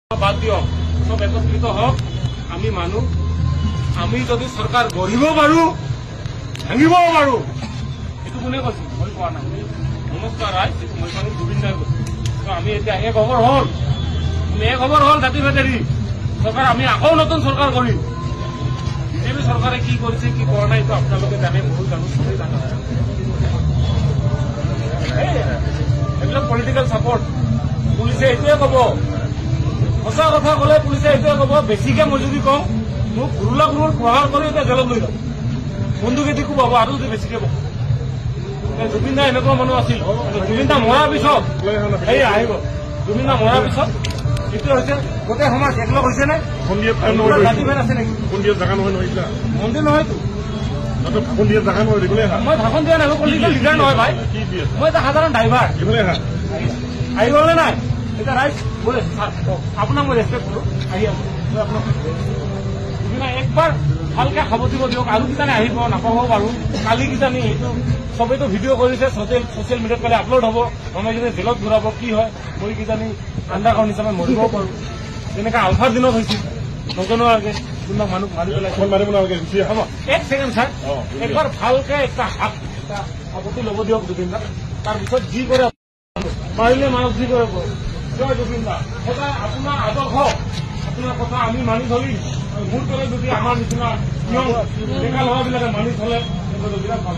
বাদ দিয়ক, সব একত্ৰিত হওক। আমি মানুহ, আমি যদি চৰকাৰ গঢ়িব পাৰো, ভাঙিবও পাৰো। এইটো কোনে কৈছে? মই কোৱা নাই। নমস্কাৰ ৰাইজ, মই মানে জুবিন দাই কৈছো। আমি এতিয়া এক খবৰ হ'ল, জাতি ভেদেৰি চৰকাৰ। আমি আকৌ নতুন চৰকাৰ কৰিম। বিজেপি চৰকাৰে কি কৰিছে কি কৰা নাই এইটো আপোনালোকে জানে, ময়ো জানো, চবেই জানে। এইবিলাক পলিটিকেল চাপৰ্ট। পুলিচে এইটোৱে কব, সঁচা কথা কলে পুলিচে এইটোৱে কব। বেছিকে মই যদি কওঁ, মোক গুৰুলা প্ৰহাৰ কৰি এতিয়া জেলত লৈ যাম, বন্দুকেদি কোবাব আৰু যদি বেছিকে কওঁ। জুবিন দা এনেকুৱা মানুহ আছিল। জুবিন দা মৰাৰ পিছত এই আহিব, জুবিন দা মৰাৰ পিছত এইটো হৈছে গোটেই সমাজ একলগ হৈছে নে? জাতি ভেদ আছে নেকি? মন্দিৰ নহয়তো, মই ভাষণ দিয়া নাই, মই পলিটিকেল লিডাৰ নহয় ভাই, মই এটা সাধাৰণ ড্ৰাইভাৰ। আহি গ'ল নে নাই? এতিয়া ৰাইজ বোলে আপোনাক মই ৰেচপেক্ট কৰো, আহি আছো। মই আপোনাক একবাৰ ভালকে সাৱটিব দিয়ক। আৰু কিজানি আহিব নাপাবও পাৰো, কালি কিজানি এইটো চবেইতো ভিডিঅ' কৰিছে, ছচিয়েল মিডিয়াত কালি আপলোড হ'ব। মানুহে যদি জেলত ঘূৰাব কি হয়, মই কিজানি আণ্ডাৰগ্ৰাউণ্ড হিচাপে মৰিবও পাৰো। তেনেকে আলফাৰ দিনত হৈছিল, নজনোৱাকে কোনোবা মানুহ মাৰি পেলাইছে। হ'ব, এক ছেকেণ্ড ছাৰ, একবাৰ ভালকে এটা সাৱটি ল'ব দিয়ক জুবিন দাক। তাৰপিছত যি কৰে পাৰিলে মানুহ যি কৰে জয় জুবিন দা। সদায় আপোনাৰ আদৰ্শ, আপোনাৰ কথা আমি মানি চলিম। মোৰ দৰে যদি আমাৰ নিচিনা নিয়ম ডেকা ল'ৰাবিলাকে মানি চলে বিৰাট ভাল।